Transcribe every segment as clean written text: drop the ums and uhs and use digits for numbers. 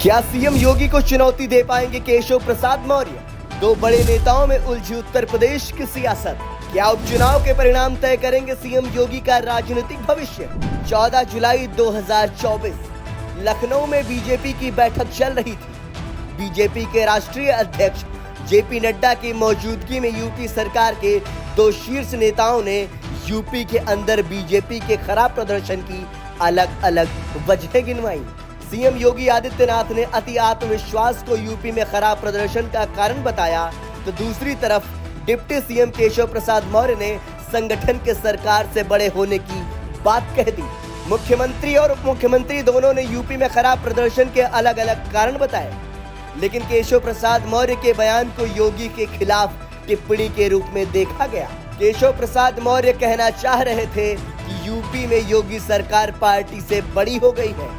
क्या सीएम योगी को चुनौती दे पाएंगे केशव प्रसाद मौर्य? दो बड़े नेताओं में उलझी उत्तर प्रदेश की सियासत। क्या उपचुनाव के परिणाम तय करेंगे सीएम योगी का राजनीतिक भविष्य? 14 जुलाई 2024 लखनऊ में बीजेपी की बैठक चल रही थी। बीजेपी के राष्ट्रीय अध्यक्ष जेपी नड्डा की मौजूदगी में यूपी सरकार के दो शीर्ष नेताओं ने यूपी के अंदर बीजेपी के खराब प्रदर्शन की अलग अलग वजहें गिनवाई। सीएम योगी आदित्यनाथ ने अति आत्मविश्वास को यूपी में खराब प्रदर्शन का कारण बताया, तो दूसरी तरफ डिप्टी सीएम केशव प्रसाद मौर्य ने संगठन के सरकार से बड़े होने की बात कह दी। मुख्यमंत्री और उप मुख्यमंत्री दोनों ने यूपी में खराब प्रदर्शन के अलग अलग कारण बताए, लेकिन केशव प्रसाद मौर्य के बयान को योगी के खिलाफ टिप्पणी के रूप में देखा गया। केशव प्रसाद मौर्य कहना चाह रहे थे कि यूपी में योगी सरकार पार्टी से बड़ी हो गई है।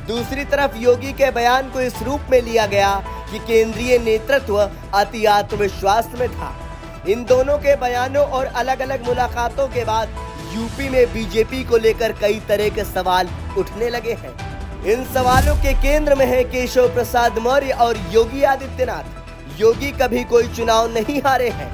दूसरी तरफ योगी के बयान को इस रूप में लिया गया कि केंद्रीय नेतृत्व अति आत्मविश्वास में था। इन दोनों के बयानों और अलग अलग मुलाकातों के बाद यूपी में बीजेपी को लेकर कई तरह के सवाल उठने लगे हैं। इन सवालों के केंद्र में है केशव प्रसाद मौर्य और योगी आदित्यनाथ। योगी कभी कोई चुनाव नहीं हारे हैं।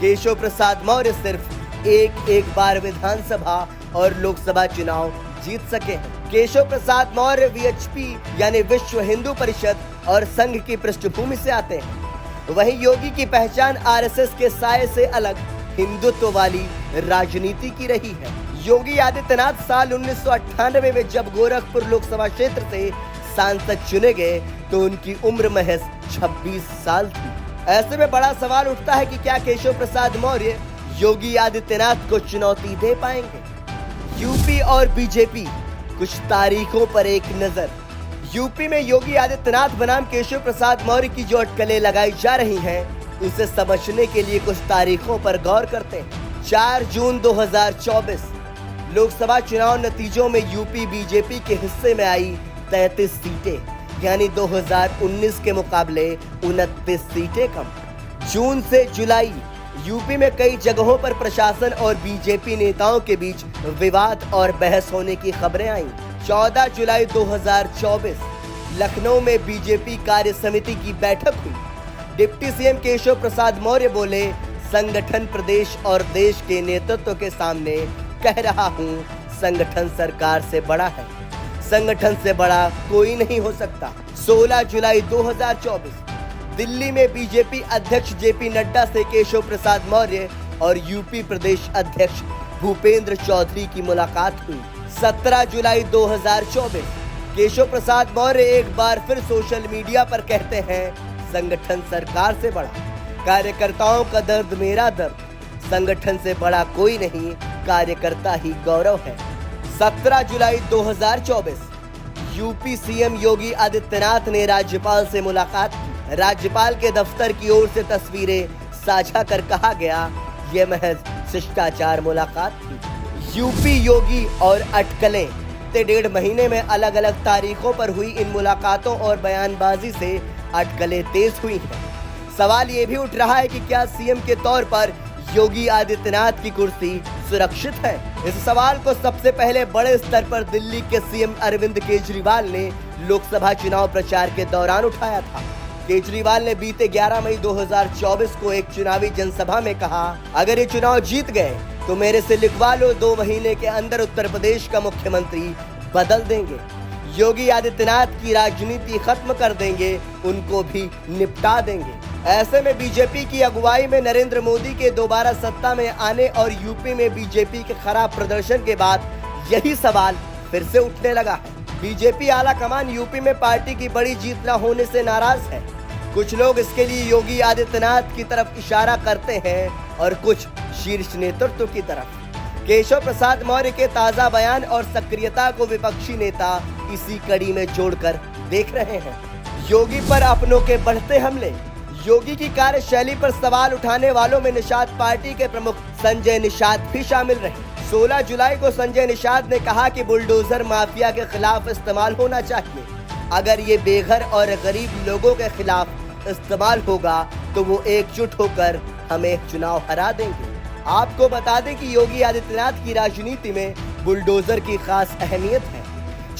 केशव प्रसाद मौर्य सिर्फ एक बार विधानसभा और लोकसभा चुनाव जीत सके हैं। केशव प्रसाद मौर्य वीएचपी यानी विश्व हिंदू परिषद और संघ की पृष्ठभूमि से आते हैं। वहीं योगी की पहचान आरएसएस के साये से अलग हिंदुत्व वाली राजनीति की रही है। योगी आदित्यनाथ साल 1998 में जब गोरखपुर लोकसभा क्षेत्र से सांसद चुने गए तो उनकी उम्र महज 26 साल थी। ऐसे में बड़ा सवाल उठता है कि क्या केशव प्रसाद मौर्य योगी आदित्यनाथ को चुनौती दे पाएंगे? यूपी और बीजेपी, कुछ तारीखों पर एक नजर। यूपी में योगी आदित्यनाथ बनाम केशव प्रसाद मौर्य की जो अटकलें लगाई जा रही हैं, उसे समझने के लिए कुछ तारीखों पर गौर करते हैं। 4 जून 2024 लोकसभा चुनाव नतीजों में यूपी बीजेपी के हिस्से में आई 33 सीटें, यानी 2019 के मुकाबले 29 सीटें कम। जून से जुलाई यूपी में कई जगहों पर प्रशासन और बीजेपी नेताओं के बीच विवाद और बहस होने की खबरें आईं। 14 जुलाई 2024 लखनऊ में बीजेपी कार्य समिति की बैठक हुई। डिप्टी सीएम केशव प्रसाद मौर्य बोले, संगठन प्रदेश और देश के नेतृत्व के सामने कह रहा हूं, संगठन सरकार से बड़ा है। संगठन से बड़ा कोई नहीं हो सकता। 16 जुलाई 2024 दिल्ली में बीजेपी अध्यक्ष जेपी नड्डा से केशव प्रसाद मौर्य और यूपी प्रदेश अध्यक्ष भूपेंद्र चौधरी की मुलाकात हुई। 17 जुलाई 2024 केशव प्रसाद मौर्य एक बार फिर सोशल मीडिया पर कहते हैं, संगठन सरकार से बड़ा, कार्यकर्ताओं का दर्द मेरा दर्द, संगठन से बड़ा कोई नहीं, कार्यकर्ता ही गौरव है। 17 जुलाई 2024 यूपी सीएम योगी आदित्यनाथ ने राज्यपाल से मुलाकात की। राज्यपाल के दफ्तर की ओर से तस्वीरें साझा कर कहा गया, ये महज शिष्टाचार मुलाकात थी। यूपी योगी और अटकलें। 1.5 महीने में अलग अलग तारीखों पर हुई इन मुलाकातों और बयानबाजी से अटकलें तेज हुई हैं। सवाल ये भी उठ रहा है कि क्या सीएम के तौर पर योगी आदित्यनाथ की कुर्सी सुरक्षित है? इस सवाल को सबसे पहले बड़े स्तर पर दिल्ली के सीएम अरविंद केजरीवाल ने लोकसभा चुनाव प्रचार के दौरान उठाया था। केजरीवाल ने बीते 11 मई 2024 को एक चुनावी जनसभा में कहा, अगर ये चुनाव जीत गए तो मेरे से लिखवा लो, 2 महीने के अंदर उत्तर प्रदेश का मुख्यमंत्री बदल देंगे। योगी आदित्यनाथ की राजनीति खत्म कर देंगे, उनको भी निपटा देंगे। ऐसे में बीजेपी की अगुवाई में नरेंद्र मोदी के दोबारा सत्ता में आने और यूपी में बीजेपी के खराब प्रदर्शन के बाद यही सवाल फिर से उठने लगा है। बीजेपी आला कमान यूपी में पार्टी की बड़ी जीत न होने से नाराज है। कुछ लोग इसके लिए योगी आदित्यनाथ की तरफ इशारा करते हैं और कुछ शीर्ष नेतृत्व की तरफ। केशव प्रसाद मौर्य के ताजा बयान और सक्रियता को विपक्षी नेता इसी कड़ी में जोड़कर देख रहे हैं। योगी पर अपनों के बढ़ते हमले। योगी की कार्यशैली पर सवाल उठाने वालों में निषाद पार्टी के प्रमुख संजय निषाद भी शामिल रहे। 16 जुलाई को संजय निषाद ने कहा कि बुलडोजर माफिया के खिलाफ इस्तेमाल होना चाहिए। अगर ये बेघर और गरीब लोगों के खिलाफ इस्तेमाल होगा तो वो एकजुट होकर हमें चुनाव हरा देंगे। आपको बता दें कि योगी आदित्यनाथ की राजनीति में बुलडोजर की खास अहमियत है।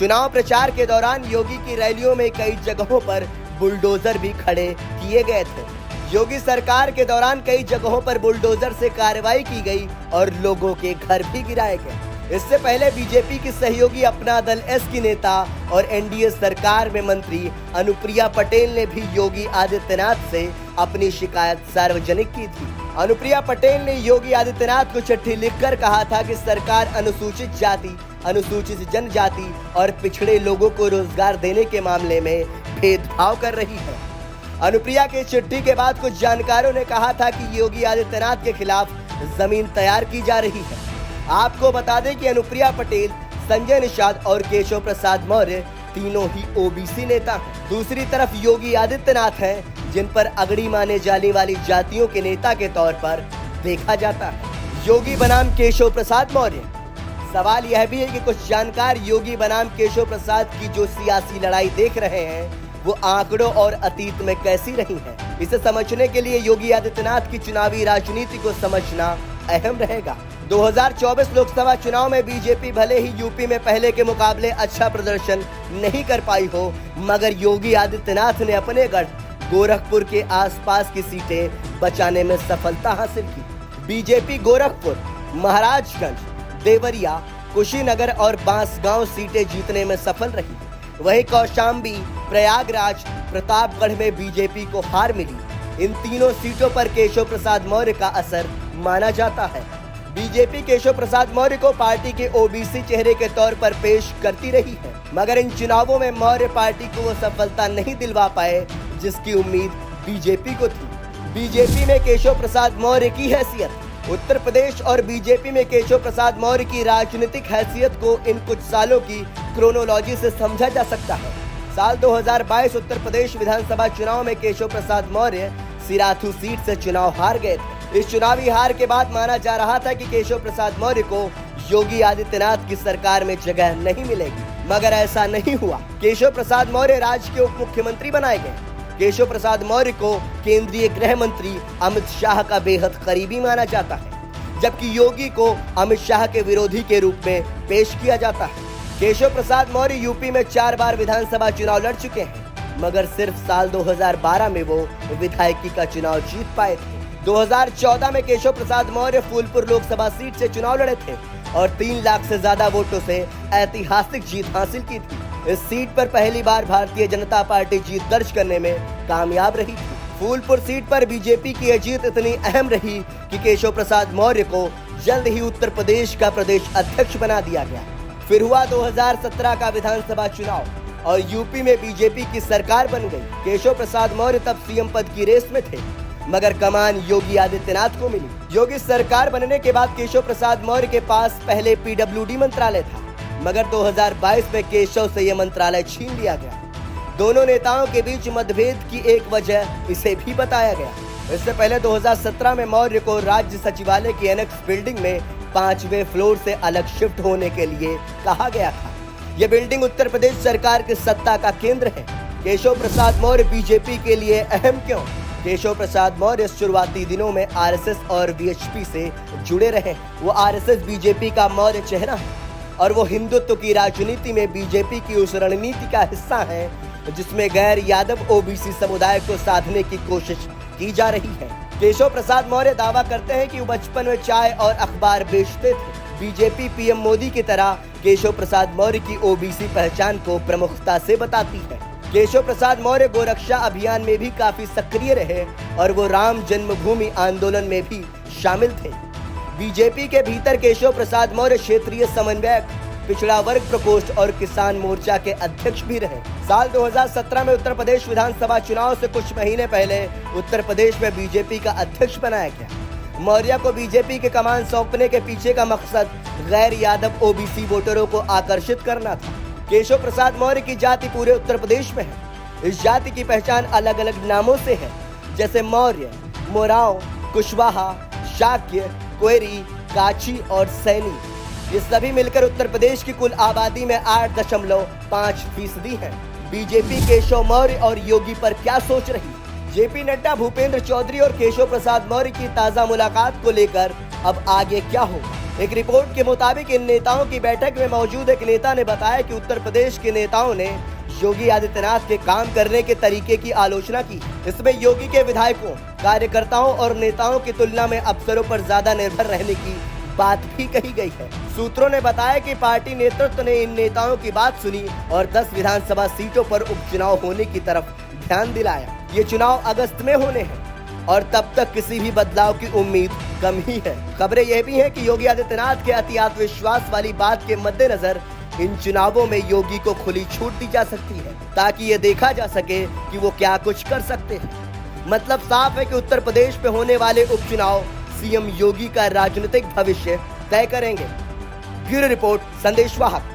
चुनाव प्रचार के दौरान योगी की रैलियों में कई जगहों पर बुलडोजर भी खड़े किए गए थे। योगी सरकार के दौरान कई जगहों पर बुलडोजर से कार्रवाई की गई और लोगों के घर भी गिराए गए। इससे पहले बीजेपी की सहयोगी अपना दल एस की नेता और एनडीए सरकार में मंत्री अनुप्रिया पटेल ने भी योगी आदित्यनाथ से अपनी शिकायत सार्वजनिक की थी। अनुप्रिया पटेल ने योगी आदित्यनाथ को चिट्ठी लिखकर कहा था कि सरकार अनुसूचित जाति, अनुसूचित जनजाति और पिछड़े लोगों को रोजगार देने के मामले में भेदभाव कर रही है। अनुप्रिया की चिट्ठी के बाद कुछ जानकारों ने कहा था कि योगी आदित्यनाथ के खिलाफ जमीन तैयार की जा रही है। आपको बता दें कि अनुप्रिया पटेल, संजय निषाद और केशव प्रसाद मौर्य तीनों ही ओबीसी नेता हैं। दूसरी तरफ योगी आदित्यनाथ हैं, जिन पर अगड़ी माने जाने वाली जातियों के नेता के तौर पर देखा जाता है। योगी बनाम केशव प्रसाद मौर्य। सवाल यह भी है कि कुछ जानकार योगी बनाम केशव प्रसाद की जो सियासी लड़ाई देख रहे हैं वो आंकड़ों और अतीत में कैसी रही है। इसे समझने के लिए योगी आदित्यनाथ की चुनावी राजनीति को समझना अहम रहेगा। 2024 लोकसभा चुनाव में बीजेपी भले ही यूपी में पहले के मुकाबले अच्छा प्रदर्शन नहीं कर पाई हो, मगर योगी आदित्यनाथ ने अपने गढ़ गोरखपुर के आसपास की सीटें बचाने में सफलता हासिल की। बीजेपी गोरखपुर, महाराजगंज, देवरिया, कुशीनगर और बांसगांव सीटें जीतने में सफल रही। वहीं कौशाम्बी, प्रयागराज, प्रतापगढ़ में बीजेपी को हार मिली। इन तीनों सीटों पर केशव प्रसाद मौर्य का असर माना जाता है। बीजेपी केशव प्रसाद मौर्य को पार्टी के ओबीसी चेहरे के तौर पर पेश करती रही है, मगर इन चुनावों में मौर्य पार्टी को वो सफलता नहीं दिलवा पाए जिसकी उम्मीद बीजेपी को थी। बीजेपी में केशव प्रसाद मौर्य की हैसियत। उत्तर प्रदेश और बीजेपी में केशव प्रसाद मौर्य की राजनीतिक हैसियत को इन कुछ सालों की क्रोनोलॉजी से समझा जा सकता है। साल 2022 उत्तर प्रदेश विधानसभा चुनाव में केशव प्रसाद मौर्य सिराथू सीट से चुनाव हार गए थे। इस चुनावी हार के बाद माना जा रहा था कि केशव प्रसाद मौर्य को योगी आदित्यनाथ की सरकार में जगह नहीं मिलेगी, मगर ऐसा नहीं हुआ। केशव प्रसाद मौर्य राज्य के उप मुख्यमंत्री बनाए गए। केशव प्रसाद मौर्य को केंद्रीय गृह मंत्री अमित शाह का बेहद करीबी माना जाता है, जबकि योगी को अमित शाह के विरोधी के रूप में पेश किया जाता है। केशव प्रसाद मौर्य यूपी में 4 बार विधानसभा चुनाव लड़ चुके हैं, मगर सिर्फ साल 2012 में वो विधायकी का चुनाव जीत पाए थे। 2014 में केशव प्रसाद मौर्य फूलपुर लोकसभा सीट से चुनाव लड़े थे और 3 लाख से ज्यादा वोटों से ऐतिहासिक जीत हासिल की थी। इस सीट पर पहली बार भारतीय जनता पार्टी जीत दर्ज करने में कामयाब रही थी। फूलपुर सीट पर बीजेपी की यह जीत इतनी अहम रही कि केशव प्रसाद मौर्य को जल्द ही उत्तर प्रदेश का प्रदेश अध्यक्ष बना दिया गया। फिर हुआ 2017 का विधानसभा चुनाव और यूपी में बीजेपी की सरकार बन गई। केशव प्रसाद मौर्य तब सीएम पद की रेस में थे, मगर कमान योगी आदित्यनाथ को मिली। योगी सरकार बनने के बाद केशव प्रसाद मौर्य के पास पहले पीडब्ल्यूडी मंत्रालय था, मगर 2022 में केशव से यह मंत्रालय छीन लिया गया। दोनों नेताओं के बीच मतभेद की एक वजह इसे भी बताया गया। इससे पहले 2017 में मौर्य को राज्य सचिवालय की एनेक्स बिल्डिंग में 5वें फ्लोर से अलग शिफ्ट होने के लिए कहा गया था। यह बिल्डिंग उत्तर प्रदेश सरकार की सत्ता का केंद्र है। केशव प्रसाद मौर्य बीजेपी के लिए अहम क्यों? केशव प्रसाद मौर्य शुरुआती दिनों में आरएसएस और वीएचपी से जुड़े रहे। वो आरएसएस बीजेपी का मौर्य चेहरा है और वो हिंदुत्व की राजनीति में बीजेपी की उस रणनीति का हिस्सा है जिसमें गैर यादव ओबीसी समुदाय को साधने की कोशिश की जा रही है। केशव प्रसाद मौर्य दावा करते हैं कि वो बचपन में चाय और अखबार बेचते थे। बीजेपी पीएम मोदी की तरह केशव प्रसाद मौर्य की ओबीसी पहचान को प्रमुखता से बताती है। केशव प्रसाद मौर्य गोरक्षा अभियान में भी काफी सक्रिय रहे और वो राम जन्मभूमि आंदोलन में भी शामिल थे। बीजेपी के भीतर केशव प्रसाद मौर्य क्षेत्रीय समन्वयक, पिछड़ा वर्ग प्रकोष्ठ और किसान मोर्चा के अध्यक्ष भी रहे। साल 2017 में उत्तर प्रदेश विधानसभा चुनाव से कुछ महीने पहले उत्तर प्रदेश में बीजेपी का अध्यक्ष बनाया गया। मौर्य को बीजेपी के कमान सौंपने के पीछे का मकसद गैर यादव ओबीसी वोटरों को आकर्षित करना था। केशव प्रसाद मौर्य की जाति पूरे उत्तर प्रदेश में है। इस जाति की पहचान अलग अलग नामों से है, जैसे मौर्य, मोराव, कुशवाहा, शाक्य, क्वेरी, काची और सैनी। ये सभी मिलकर उत्तर प्रदेश की कुल आबादी में 8.5% है। बीजेपी केशव मौर्य और योगी पर क्या सोच रही? जेपी नड्डा, भूपेंद्र चौधरी और केशव प्रसाद मौर्य की ताजा मुलाकात को लेकर अब आगे क्या होगा? एक रिपोर्ट के मुताबिक इन नेताओं की बैठक में मौजूद एक नेता ने बताया कि उत्तर प्रदेश के नेताओं ने योगी आदित्यनाथ के काम करने के तरीके की आलोचना की। इसमें योगी के विधायकों, कार्यकर्ताओं और नेताओं की तुलना में अफसरों पर ज्यादा निर्भर रहने की बात भी कही गई है। सूत्रों ने बताया कि पार्टी नेतृत्व ने इन नेताओं की बात सुनी और 10 विधानसभा सीटों पर उपचुनाव होने की तरफ ध्यान दिलाया। ये चुनाव अगस्त में होने हैं और तब तक किसी भी बदलाव की उम्मीद कम ही है। खबरें यह भी हैं कि योगी आदित्यनाथ के अति आत्मविश्वास वाली बात के मद्देनजर इन चुनावों में योगी को खुली छूट दी जा सकती है, ताकि ये देखा जा सके कि वो क्या कुछ कर सकते हैं। मतलब साफ है कि उत्तर प्रदेश में होने वाले उपचुनाव सीएम योगी का राजनीतिक भविष्य तय करेंगे। ब्यूरो रिपोर्ट, संदेश वाहक।